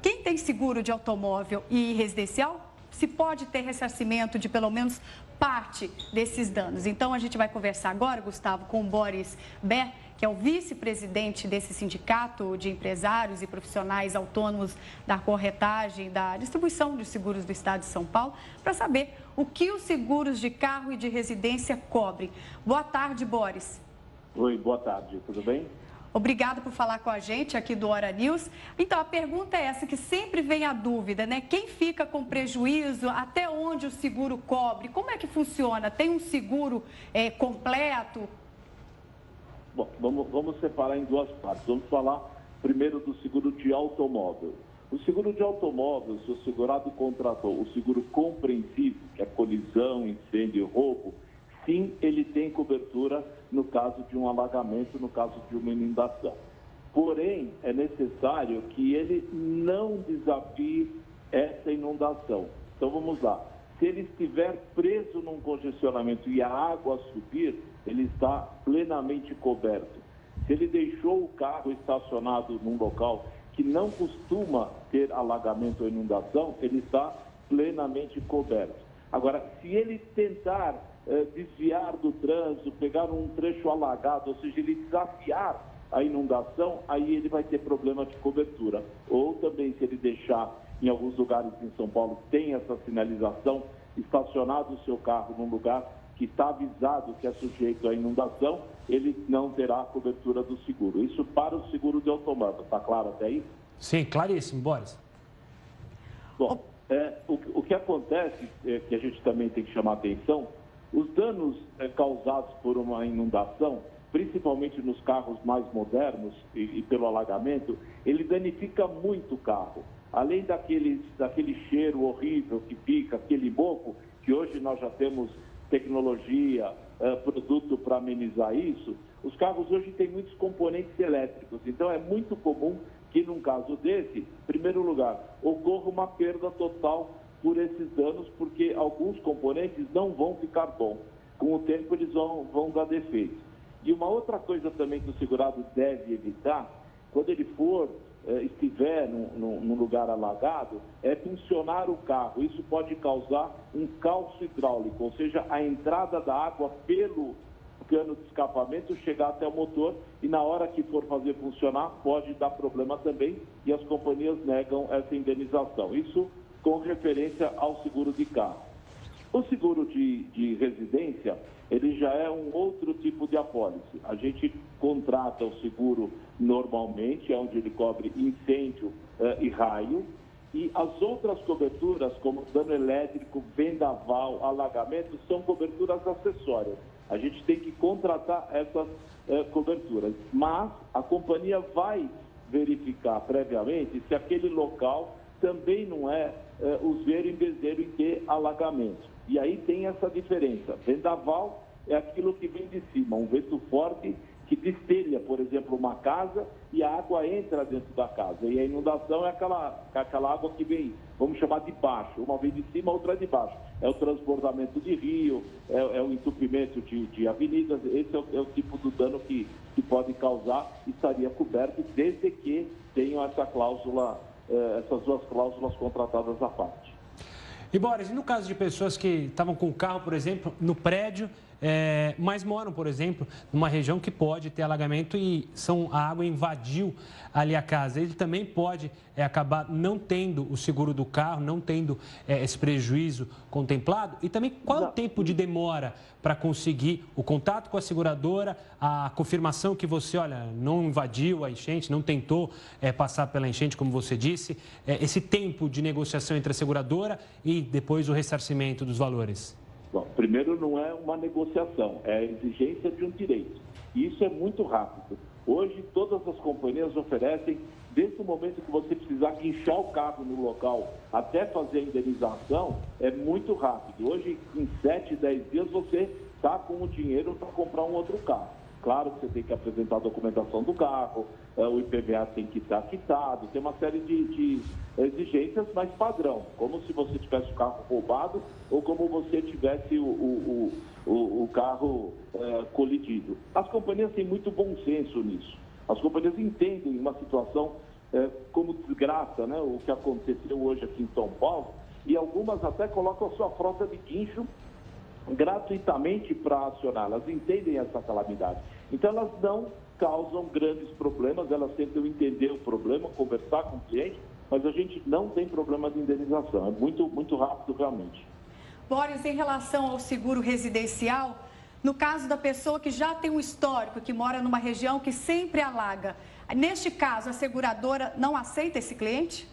Quem tem seguro de automóvel e residencial, se pode ter ressarcimento de pelo menos parte desses danos. Então, a gente vai conversar agora, Gustavo, com o Boris Ber, que é o vice-presidente desse sindicato de empresários e profissionais autônomos da corretagem, da distribuição de seguros do estado de São Paulo, para saber o que os seguros de carro e de residência cobrem. Boa tarde, Boris. Oi, boa tarde, tudo bem? Obrigado por falar com a gente aqui do Hora News. Então, a pergunta é essa, que sempre vem a dúvida, né? Quem fica com prejuízo, até onde o seguro cobre? Como é que funciona? Tem um seguro completo? Bom, vamos separar em duas partes. Vamos falar primeiro do seguro de automóvel. O seguro de automóvel, se o segurado contratou o seguro compreensivo, que é colisão, incêndio e roubo, sim, ele tem cobertura no caso de um alagamento, no caso de uma inundação. Porém, é necessário que ele não desafie essa inundação. Então, vamos lá. Se ele estiver preso num congestionamento e a água subir, ele está plenamente coberto. Se ele deixou o carro estacionado num local que não costuma ter alagamento ou inundação, ele está plenamente coberto. Agora, se ele tentar desviar do trânsito, pegar um trecho alagado, ou seja, ele desafiar a inundação, aí ele vai ter problema de cobertura. Ou também, se ele deixar, em alguns lugares em São Paulo, tem essa sinalização, estacionado o seu carro num lugar que está avisado que é sujeito à inundação, ele não terá a cobertura do seguro. Isso para o seguro de automóvel. Está claro até aí? Sim, claríssimo, Boris. Bom, o que acontece, que a gente também tem que chamar atenção, os danos causados por uma inundação, principalmente nos carros mais modernos e pelo alagamento, ele danifica muito o carro. Além daquele cheiro horrível que fica, aquele mofo, que hoje nós já temos tecnologia, produto para amenizar isso, os carros hoje têm muitos componentes elétricos. Então, é muito comum que, num caso desse, em primeiro lugar, ocorra uma perda total por esses danos, porque alguns componentes não vão ficar bons. Com o tempo, eles vão dar defeito. E uma outra coisa também que o segurado deve evitar, quando ele estiver num lugar alagado, é funcionar o carro. Isso pode causar um calço hidráulico, ou seja, a entrada da água pelo cano de escapamento chegar até o motor e na hora que for fazer funcionar pode dar problema também e as companhias negam essa indenização. Isso com referência ao seguro de carro. O seguro de residência, ele já é um outro tipo de apólice. A gente contrata o seguro normalmente, onde ele cobre incêndio e raio, e as outras coberturas, como dano elétrico, vendaval, alagamento, são coberturas acessórias. A gente tem que contratar essas coberturas, mas a companhia vai verificar previamente se aquele local também não é useiro em bezerro em ter alagamento. E aí tem essa diferença. Vendaval é aquilo que vem de cima, um vento forte que destelha, por exemplo, uma casa e a água entra dentro da casa. E a inundação é aquela água que vem, vamos chamar de baixo. Uma vem de cima, outra de baixo. É o transbordamento de rio, é o entupimento de avenidas. Esse é o tipo do dano que pode causar e estaria coberto desde que tenham essa cláusula, essas duas cláusulas contratadas à parte. E, Boris, e no caso de pessoas que estavam com o carro, por exemplo, no prédio, mas moram, por exemplo, numa região que pode ter alagamento e a água invadiu ali a casa. Ele também pode acabar não tendo o seguro do carro, não tendo esse prejuízo contemplado. E também qual é o tempo de demora para conseguir o contato com a seguradora, a confirmação que você, olha, não invadiu a enchente, não tentou passar pela enchente, como você disse, esse tempo de negociação entre a seguradora e depois o ressarcimento dos valores? Bom, primeiro, não é uma negociação, é a exigência de um direito. E isso é muito rápido. Hoje, todas as companhias oferecem, desde o momento que você precisar guinchar o carro no local até fazer a indenização, é muito rápido. Hoje, em 7, 10 dias, você está com o dinheiro para comprar um outro carro. Claro que você tem que apresentar a documentação do carro, o IPVA tem que estar quitado, tem uma série de exigências, mas padrão, como se você tivesse o carro roubado ou como você tivesse o carro colidido. As companhias têm muito bom senso nisso. As companhias entendem uma situação como desgraça, né, o que aconteceu hoje aqui em São Paulo, e algumas até colocam a sua frota de guincho gratuitamente para acionar. Elas entendem essa calamidade. Então, elas não causam grandes problemas, elas tentam entender o problema, conversar com o cliente, mas a gente não tem problema de indenização. É muito, muito rápido, realmente. Boris, em relação ao seguro residencial, no caso da pessoa que já tem um histórico, que mora numa região que sempre alaga, neste caso, a seguradora não aceita esse cliente?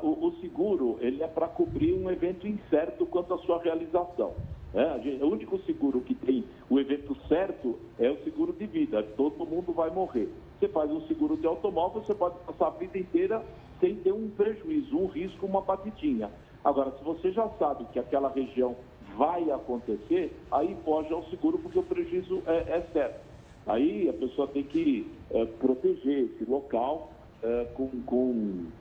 O seguro ele é para cobrir um evento incerto quanto à sua realização. O único seguro que tem o evento certo é o seguro de vida. Todo mundo vai morrer. Você faz um seguro de automóvel, você pode passar a vida inteira sem ter um prejuízo, um risco, uma batidinha. Agora, se você já sabe que aquela região vai acontecer, aí foge ao seguro porque o prejuízo é certo. Aí a pessoa tem que proteger esse local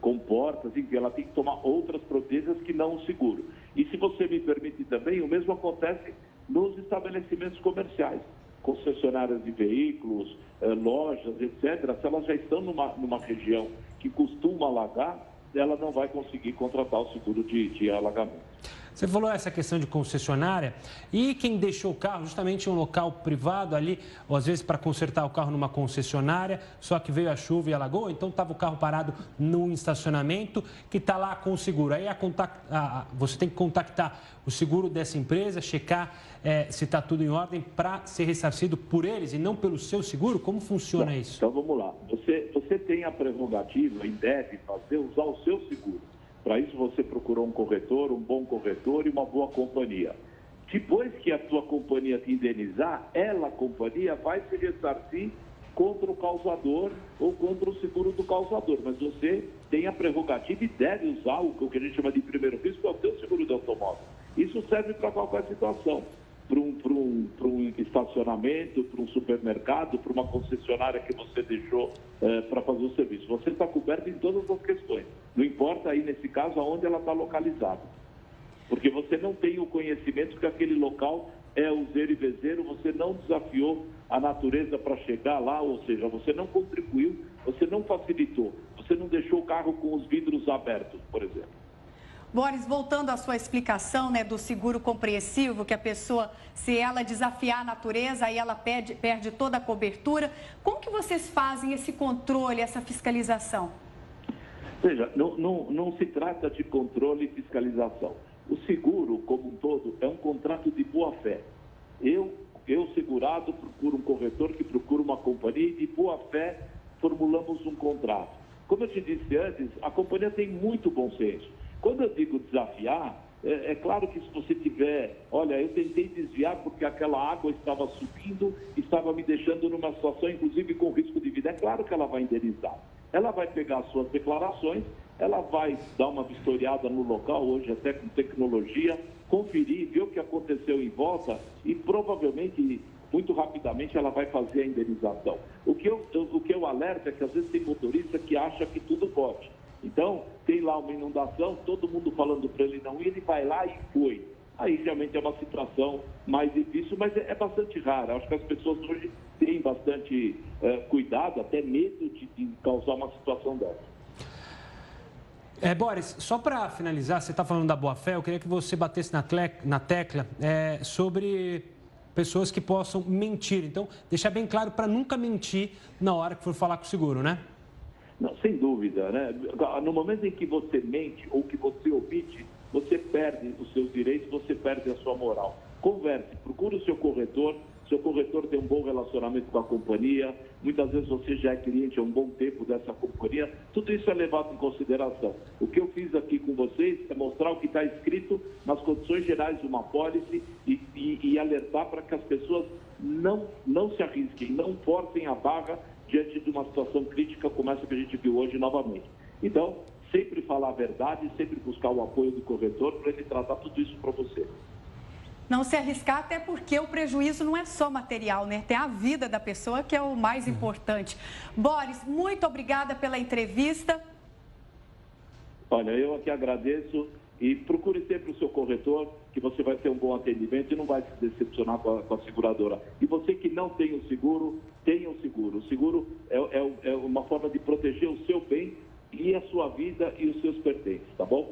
com portas, enfim, ela tem que tomar outras providências que não o seguro. E se você me permite também, o mesmo acontece nos estabelecimentos comerciais, concessionárias de veículos, lojas, etc. Se elas já estão numa região que costuma alagar, ela não vai conseguir contratar o seguro de alagamento. Você falou essa questão de concessionária e quem deixou o carro justamente em um local privado ali, ou às vezes para consertar o carro numa concessionária, só que veio a chuva e alagou, então estava o carro parado num estacionamento que está lá com o seguro. Aí você tem que contactar o seguro dessa empresa, checar se está tudo em ordem para ser ressarcido por eles e não pelo seu seguro? Como funciona isso? Então vamos lá. Você tem a prerrogativa e deve usar o seu seguro. Para isso você procurou um corretor, um bom corretor e uma boa companhia. Depois que a tua companhia te indenizar, a companhia vai se ressarcir contra o causador ou contra o seguro do causador. Mas você tem a prerrogativa e deve usar o que a gente chama de primeiro risco, que é o teu seguro de automóvel. Isso serve para qualquer situação. Para um estacionamento, para um supermercado, para uma concessionária que você deixou para fazer o serviço. Você está coberto em todas as questões. Não importa aí, nesse caso, aonde ela está localizada. Porque você não tem o conhecimento que aquele local é o zero e vezeiro, você não desafiou a natureza para chegar lá, ou seja, você não contribuiu, você não facilitou, você não deixou o carro com os vidros abertos, por exemplo. Boris, voltando à sua explicação, né, do seguro compreensivo, que a pessoa, se ela desafiar a natureza, aí ela perde toda a cobertura. Como que vocês fazem esse controle, essa fiscalização? Veja, não se trata de controle e fiscalização. O seguro, como um todo, é um contrato de boa-fé. Eu, segurado, procuro um corretor que procura uma companhia e, de boa-fé, formulamos um contrato. Como eu te disse antes, a companhia tem muito bom senso. Quando eu digo desafiar, é claro que se você tiver, olha, eu tentei desviar porque aquela água estava subindo, estava me deixando numa situação, inclusive com risco de vida, é claro que ela vai indenizar. Ela vai pegar as suas declarações, ela vai dar uma vistoriada no local, hoje até com tecnologia, conferir, ver o que aconteceu em volta e provavelmente, muito rapidamente, ela vai fazer a indenização. O que eu alerto é que às vezes tem motorista que acha que tudo pode. Então, tem lá uma inundação, todo mundo falando para ele não ir, ele vai lá e foi. Aí realmente é uma situação mais difícil, mas é bastante rara. Acho que as pessoas hoje têm bastante cuidado, até medo de causar uma situação dessa. Boris, só para finalizar, você está falando da boa-fé, eu queria que você batesse na tecla sobre pessoas que possam mentir. Então, deixar bem claro para nunca mentir na hora que for falar com o seguro, né? Não, sem dúvida, né? No momento em que você mente ou que você omite, você perde os seus direitos, você perde a sua moral. Converse, procure o seu corretor tem um bom relacionamento com a companhia, muitas vezes você já é cliente há um bom tempo dessa companhia, tudo isso é levado em consideração. O que eu fiz aqui com vocês é mostrar o que está escrito nas condições gerais de uma pólice e alertar para que as pessoas não se arrisquem, não forcem a barra diante de uma situação crítica como essa que a gente viu hoje novamente. Então, sempre falar a verdade, sempre buscar o apoio do corretor para ele tratar tudo isso para você. Não se arriscar, até porque o prejuízo não é só material, né? Tem a vida da pessoa que é o mais importante. Boris, muito obrigada pela entrevista. Olha, eu aqui agradeço E procure sempre o seu corretor, que você vai ter um bom atendimento e não vai se decepcionar com a seguradora. E você que não tem o seguro, tenha o seguro. O seguro é uma forma de proteger o seu bem e a sua vida e os seus pertences, tá bom?